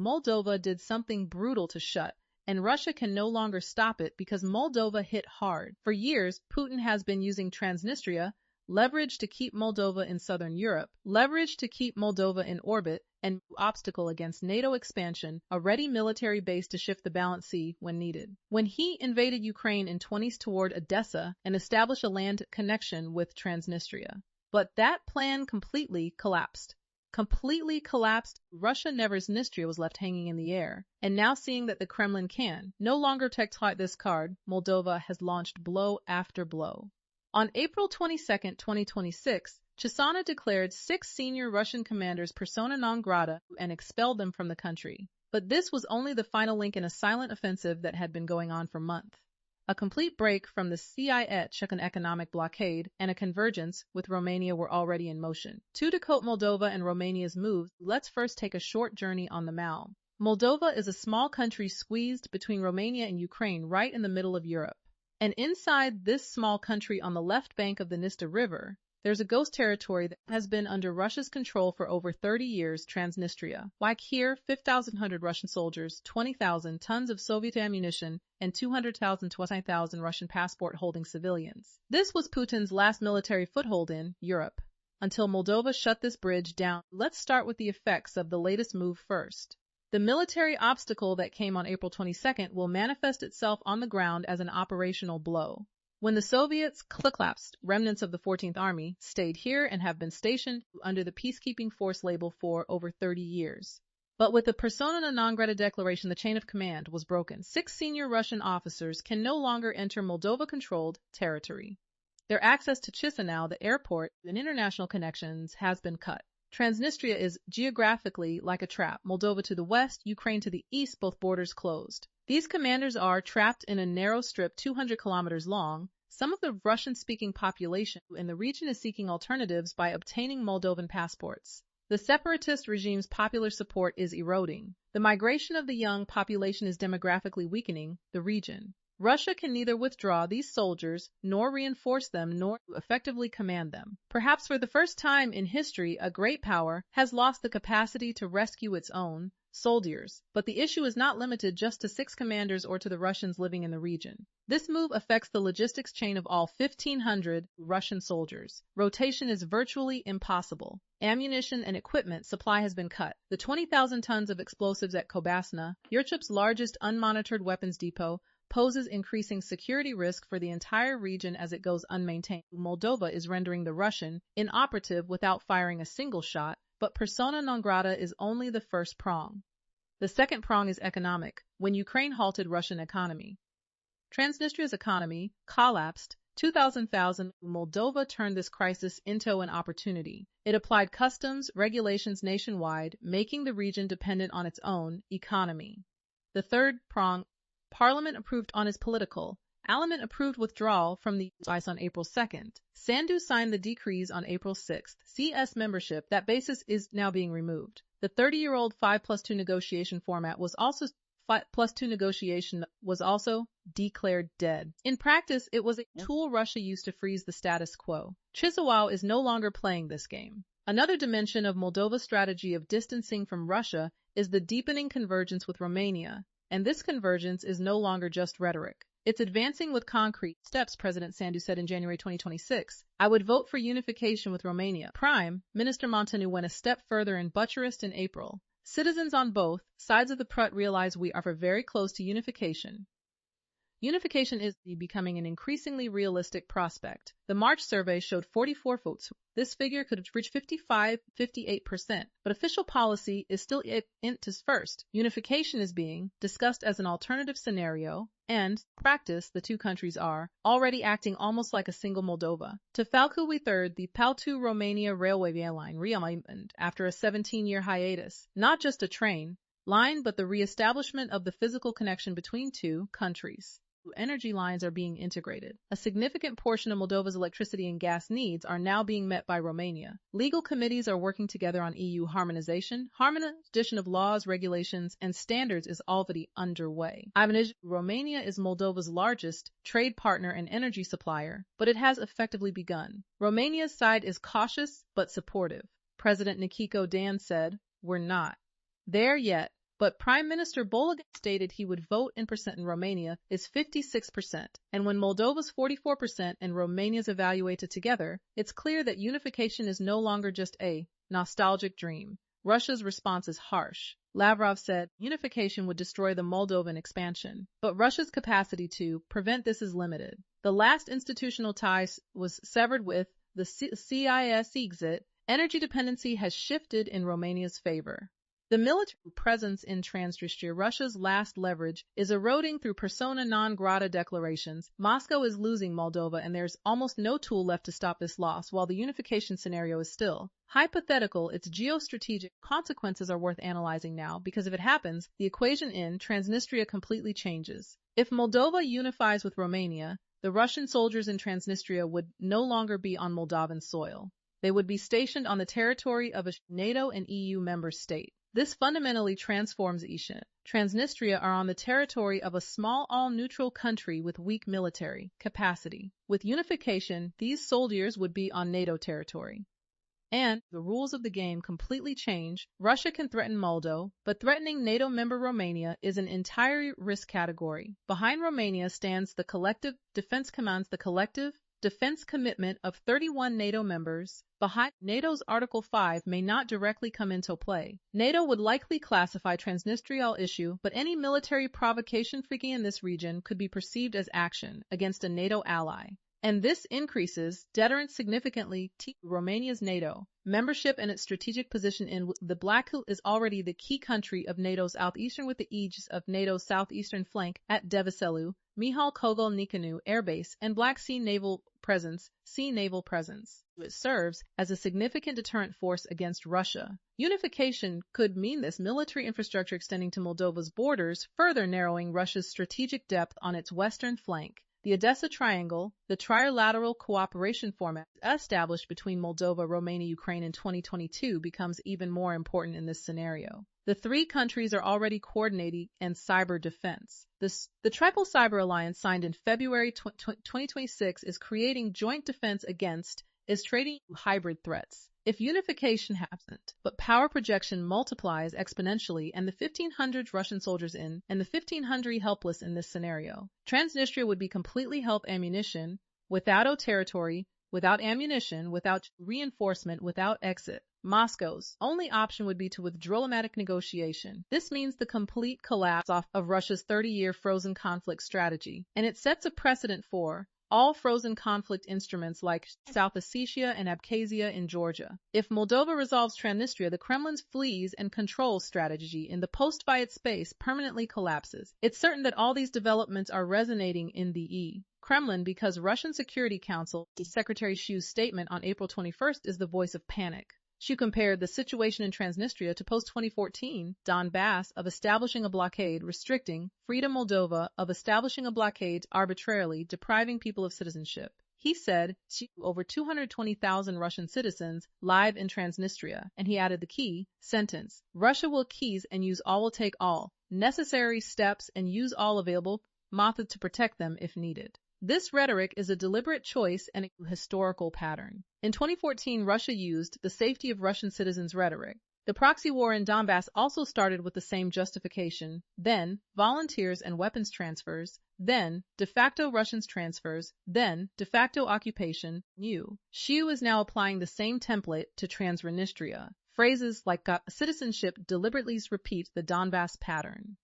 Moldova did something brutal to shut, and Russia can no longer stop it because Moldova hit hard. For years, Putin has been using Transnistria, leverage to keep Moldova in southern Europe, leverage to keep Moldova in orbit, and obstacle against NATO expansion, a ready military base to shift the balance sea when needed. When he invaded Ukraine in 20s toward Odessa and established a land connection with Transnistria. But that plan completely collapsed. Russia Transnistria was left hanging in the air. And now seeing that the Kremlin can no longer take this card, Moldova has launched blow after blow. On April 22, 2026, Chisinau declared 6 senior Russian commanders persona non grata and expelled them from the country. But this was only the final link in a silent offensive that had been going on for months. A complete break from the CIS economic blockade and a convergence with Romania were already in motion. To decode Moldova and Romania's moves, let's first take a short journey on the map. Moldova is a small country squeezed between Romania and Ukraine right in the middle of Europe. And inside this small country on the left bank of the Dniester River, there's a ghost territory that has been under Russia's control for over 30 years, Transnistria. Like here, 5,100 Russian soldiers, 20,000 tons of Soviet ammunition, and 200,000 to 20,000 Russian passport-holding civilians. This was Putin's last military foothold in Europe. Until Moldova shut this bridge down, let's start with the effects of the latest move first. The military obstacle that came on April 22nd will manifest itself on the ground as an operational blow. When the Soviets collapsed, remnants of the 14th Army stayed here and have been stationed under the peacekeeping force label for over 30 years. But with the persona non grata declaration, the chain of command was broken. 6 senior Russian officers can no longer enter Moldova-controlled territory. Their access to Chisinau, the airport, and international connections has been cut. Transnistria is geographically like a trap. Moldova to the west, Ukraine to the east, both borders closed. These commanders are trapped in a narrow strip 200 kilometers long. Some of the Russian-speaking population in the region is seeking alternatives by obtaining Moldovan passports. The separatist regime's popular support is eroding. The migration of the young population is demographically weakening the region. Russia can neither withdraw these soldiers, nor reinforce them, nor effectively command them. Perhaps for the first time in history, a great power has lost the capacity to rescue its own soldiers. But the issue is not limited just to 6 commanders or to the Russians living in the region. This move affects the logistics chain of all 1,500 Russian soldiers. Rotation is virtually impossible. Ammunition and equipment supply has been cut. The 20,000 tons of explosives at Kobasna, Europe's largest unmonitored weapons depot, poses increasing security risk for the entire region as it goes unmaintained. Moldova is rendering the Russian inoperative without firing a single shot, but persona non grata is only the first prong. The second prong is economic, when Ukraine halted Russian economy. Transnistria's economy collapsed. 2000. Moldova turned this crisis into an opportunity. It applied customs regulations nationwide, making the region dependent on its own economy. The third prong, Parliament approved on his political. Parliament approved withdrawal from the ICE on April 2nd. Sandu signed the decrees on April 6th. CS membership, that basis is now being removed. The 30-year-old 5+2 negotiation format was also 5+2 negotiation was also declared dead. In practice, it was a tool Russia used to freeze the status quo. Chisinau is no longer playing this game. Another dimension of Moldova's strategy of distancing from Russia is the deepening convergence with Romania. And this convergence is no longer just rhetoric. It's advancing with concrete steps, President Sandu said in January 2026. I would vote for unification with Romania. Prime Minister Montanu went a step further in Bucharest in April. Citizens on both sides of the Prut realize we are very close to unification. Unification is becoming an increasingly realistic prospect. The March survey showed 44 votes. This figure could reach 58%, but official policy is still INT's first. Unification is being discussed as an alternative scenario, and in practice, the two countries are already acting almost like a single Moldova. To Falcu III, the Paltu-Romania railway line realignment after a 17-year hiatus, not just a train line, but the reestablishment of the physical connection between two countries. Energy lines are being integrated. A significant portion of Moldova's electricity and gas needs are now being met by Romania. Legal committees are working together on EU harmonization. Harmonization of laws, regulations, and standards is already underway. Romania is Moldova's largest trade partner and energy supplier, but it has effectively begun. Romania's side is cautious but supportive. President Nikito Dan said, "We're not there yet, But Prime Minister Bologan stated he would vote in percent in Romania is 56%, and when Moldova's 44% and Romania's evaluated together, it's clear that unification is no longer just a nostalgic dream. Russia's response is harsh. Lavrov said unification would destroy the Moldovan expansion, but Russia's capacity to prevent this is limited. The last institutional tie was severed with the CIS exit. Energy dependency has shifted in Romania's favor. The military presence in Transnistria, Russia's last leverage, is eroding through persona non grata declarations. Moscow is losing Moldova, and there's almost no tool left to stop this loss, while the unification scenario is still hypothetical. Its geostrategic consequences are worth analyzing now, because if it happens, the equation in Transnistria completely changes. If Moldova unifies with Romania, the Russian soldiers in Transnistria would no longer be on Moldovan soil. They would be stationed on the territory of a NATO and EU member state. This fundamentally transforms Transnistria are on the territory of a small all-neutral country with weak military capacity. With unification, these soldiers would be on NATO territory. And the rules of the game completely change. Russia can threaten Moldova, but threatening NATO member Romania is an entire risk category. Behind Romania stands the collective defense commitment of 31 NATO members. Behind NATO's Article 5 may not directly come into play. NATO would likely classify Transnistria issue, but any military provocation freaking in this region could be perceived as action against a NATO ally. And this increases deterrence significantly to Romania's NATO membership and its strategic position in the Black Sea is already the key country of NATO's southeastern with the aegis of NATO's southeastern flank at Devaselu, Mihal Kogol-Nikanu Air Base, and Black Sea naval presence. It serves as a significant deterrent force against Russia. Unification could mean this military infrastructure extending to Moldova's borders, further narrowing Russia's strategic depth on its western flank. The Odessa Triangle, the trilateral cooperation format established between Moldova, Romania, Ukraine in 2022 becomes even more important in this scenario. The three countries are already coordinating in cyber defense. The Triple Cyber Alliance signed in February 2026 is creating joint defense against is trading hybrid threats. If unification happens, but power projection multiplies exponentially and the 1,500 Russian soldiers in and the 1,500 helpless in this scenario, Transnistria would be completely help ammunition, without a territory, without ammunition, without reinforcement, without exit. Moscow's only option would be to withdraw diplomatic negotiation. This means the complete collapse of Russia's 30-year frozen conflict strategy, and it sets a precedent for all frozen conflict instruments like South Ossetia and Abkhazia in Georgia. If Moldova resolves Transnistria, the Kremlin's flees and control strategy in the post-Soviet space permanently collapses. It's certain that all these developments are resonating in the Kremlin because Russian Security Council Secretary Shoigu's statement on April 21st is the voice of panic. She compared the situation in Transnistria to post-2014 Donbas of establishing a blockade restricting freedom, Moldova of establishing a blockade arbitrarily depriving people of citizenship. He said over 220,000 Russian citizens live in Transnistria, and he added the key sentence, Russia will seize and use all will take all necessary steps and use all available methods to protect them if needed. This rhetoric is a deliberate choice and a historical pattern. In 2014, Russia used the safety of Russian citizens rhetoric. The proxy war in Donbas also started with the same justification, then volunteers and weapons transfers, then de facto Russians transfers, then de facto occupation, new. Shoigu is now applying the same template to Transnistria. Phrases like citizenship deliberately repeat the Donbas pattern.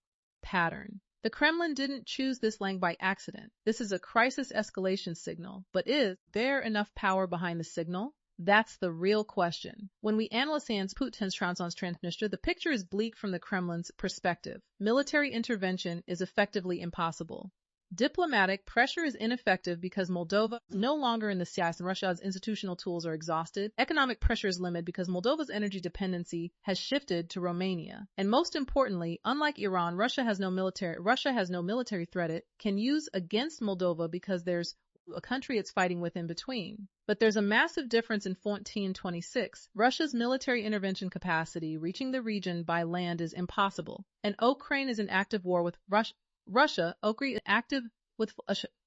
The Kremlin didn't choose this language by accident. This is a crisis escalation signal. But is there enough power behind the signal? That's the real question. When we analyze Putin's Transnistria, the picture is bleak from the Kremlin's perspective. Military intervention is effectively impossible. Diplomatic pressure is ineffective because Moldova is no longer in the CIS and Russia's institutional tools are exhausted. Economic pressure is limited because Moldova's energy dependency has shifted to Romania. And most importantly, unlike Iran, Russia has no military threat it can use against Moldova because there's a country it's fighting with in between. But there's a massive difference in 1426. Russia's military intervention capacity reaching the region by land is impossible. And Ukraine is in active war with Russia, Ukraine active with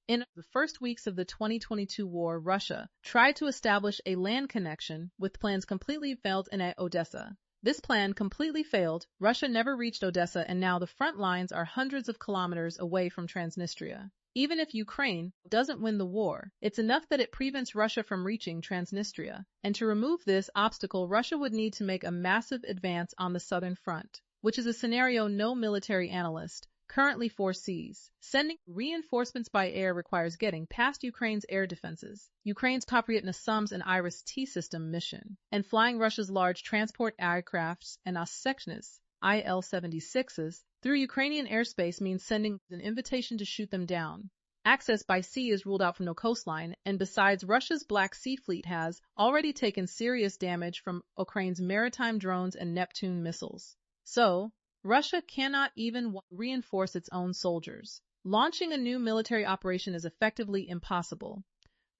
in the first weeks of the 2022 war, Russia tried to establish a land connection with plans completely failed in Odessa. This plan completely failed. Russia never reached Odessa, and now the front lines are hundreds of kilometers away from Transnistria. Even if Ukraine doesn't win the war, it's enough that it prevents Russia from reaching Transnistria. And to remove this obstacle, Russia would need to make a massive advance on the southern front, which is a scenario no military analyst currently foresees. Sending reinforcements by air requires getting past Ukraine's air defenses, Ukraine's Patriot and Iris-T system mission, and flying Russia's large transport aircrafts and Osekhnys IL-76s through Ukrainian airspace means sending an invitation to shoot them down. Access by sea is ruled out from no coastline, and besides, Russia's Black Sea Fleet has already taken serious damage from Ukraine's maritime drones and Neptune missiles. So, Russia cannot even reinforce its own soldiers. Launching a new military operation is effectively impossible.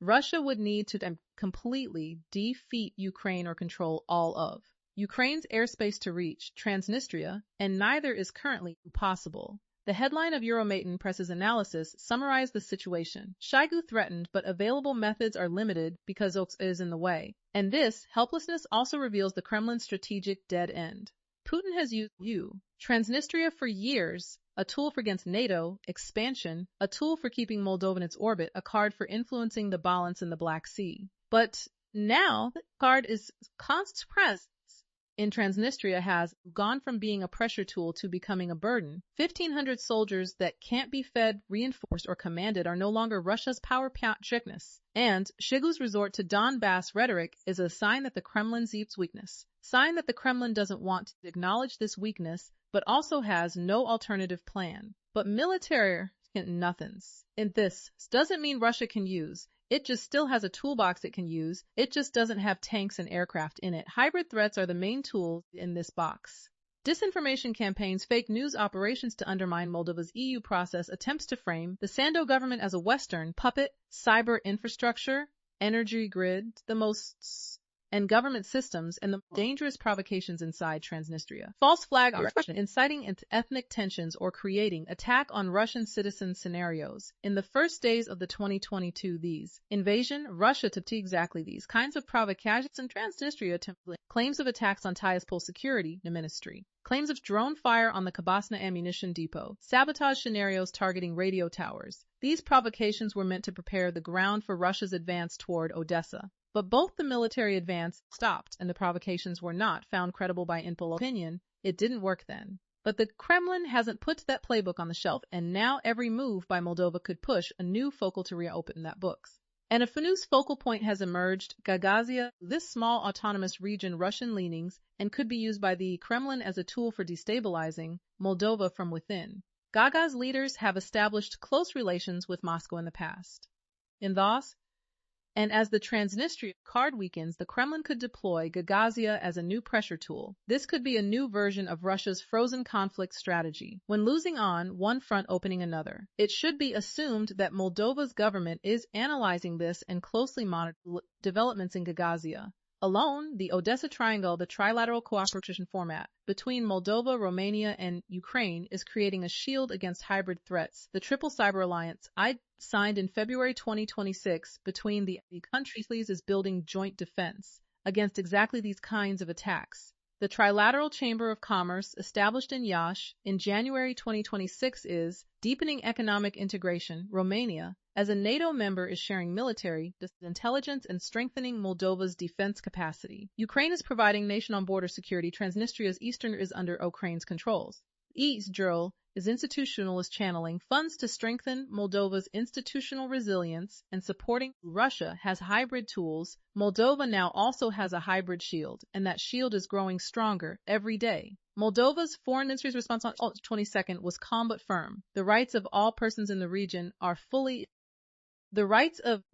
Russia would need to completely defeat Ukraine or control all of Ukraine's airspace to reach Transnistria, and neither is currently possible. The headline of Euromaidan Press's analysis summarized the situation. Shoigu threatened, but available methods are limited because Ox is in the way. And this helplessness also reveals the Kremlin's strategic dead end. Putin has used Transnistria for years, a tool for against NATO expansion, a tool for keeping Moldova in its orbit, a card for influencing the balance in the Black Sea. But now the card is constant presence in Transnistria has gone from being a pressure tool to becoming a burden. 1,500 soldiers that can't be fed, reinforced, or commanded are no longer Russia's power trickiness. And Shoigu's resort to Donbas rhetoric is a sign that the Kremlin sees weakness. Sign that the Kremlin doesn't want to acknowledge this weakness, but also has no alternative plan. But military nothings. And this doesn't mean Russia can use. It just still has a toolbox it can use. It just doesn't have tanks and aircraft in it. Hybrid threats are the main tools in this box. Disinformation campaigns, fake news operations to undermine Moldova's EU process, attempts to frame the Sandu government as a Western puppet, cyber infrastructure, energy grid, and government systems, and the dangerous provocations inside Transnistria. False flag operation, inciting into ethnic tensions or creating attack on Russian citizen scenarios. In the first days of the 2022 invasion, Russia to exactly these kinds of provocations in Transnistria claims of attacks on Tiraspol security ministry. Claims of drone fire on the Kabasna ammunition depot, sabotage scenarios targeting radio towers. These provocations were meant to prepare the ground for Russia's advance toward Odessa. But both the military advance stopped and the provocations were not found credible by Inpol opinion. It didn't work then. But the Kremlin hasn't put that playbook on the shelf, and now every move by Moldova could push a new focal to reopen that books. And a new focal point has emerged, Gagauzia, this small autonomous region Russian leanings, and could be used by the Kremlin as a tool for destabilizing Moldova from within. Gaga's leaders have established close relations with Moscow in the past. And as the Transnistria card weakens, the Kremlin could deploy Gagauzia as a new pressure tool. This could be a new version of Russia's frozen conflict strategy. When losing on one front, opening another. It should be assumed that Moldova's government is analyzing this and closely monitoring developments in Gagauzia. Alone, the Odessa Triangle, the trilateral cooperation format between Moldova, Romania, and Ukraine, is creating a shield against hybrid threats. The Triple Cyber Alliance, signed in February 2026 between the countries, is building joint defense against exactly these kinds of attacks. The Trilateral Chamber of Commerce, established in Iași in January 2026, is deepening economic integration. Romania, as a NATO member, is sharing military intelligence and strengthening Moldova's defense capacity. Ukraine is providing nation-on-border security. Transnistria's eastern is under Ukraine's controls. East is institutionalist channeling funds to strengthen Moldova's institutional resilience and supporting Russia has hybrid tools. Moldova now also has a hybrid shield, and that shield is growing stronger every day. Moldova's foreign ministry's response on August 22nd was calm but firm. The rights of all persons in the region are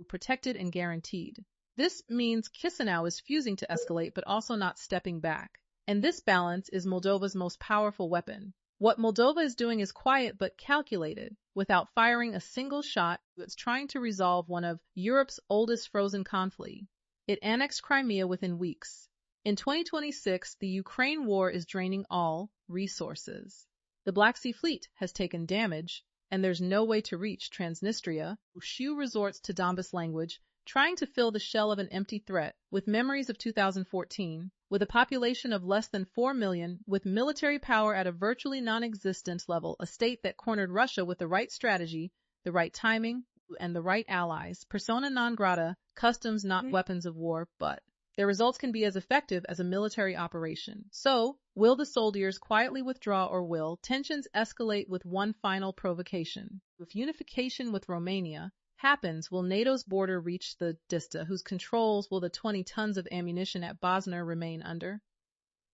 protected and guaranteed. This means Chisinau is fusing to escalate but also not stepping back. And this balance is Moldova's most powerful weapon. What Moldova is doing is quiet but calculated. Without firing a single shot, it's trying to resolve one of Europe's oldest frozen conflicts. It annexed Crimea within weeks. In 2026, the Ukraine war is draining all resources. The Black Sea Fleet has taken damage, and there's no way to reach Transnistria. Shoigu resorts to Donbas language, trying to fill the shell of an empty threat with memories of 2014, with a population of less than 4 million, with military power at a virtually non-existent level, a state that cornered Russia with the right strategy, the right timing, and the right allies. Persona non grata, customs not weapons of war, but their results can be as effective as a military operation. So, will the soldiers quietly withdraw or will tensions escalate with one final provocation? If unification with Romania happens, will NATO's border reach the Dista, whose controls will the 20 tons of ammunition at Bosna remain under?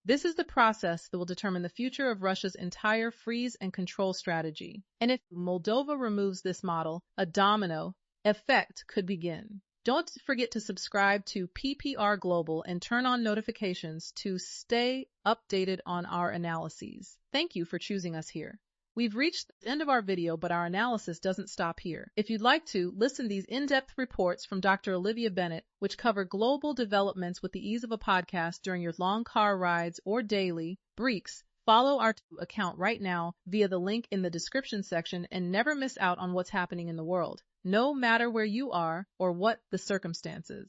This is the process that will determine the future of Russia's entire freeze and control strategy. And if Moldova removes this model, a domino effect could begin. Don't forget to subscribe to PPR Global and turn on notifications to stay updated on our analyses. Thank you for choosing us here. We've reached the end of our video, but our analysis doesn't stop here. If you'd like to, listen to these in-depth reports from Dr. Olivia Bennett, which cover global developments with the ease of a podcast during your long car rides or daily breaks. Follow our account right now via the link in the description section and never miss out on what's happening in the world, no matter where you are or what the circumstances.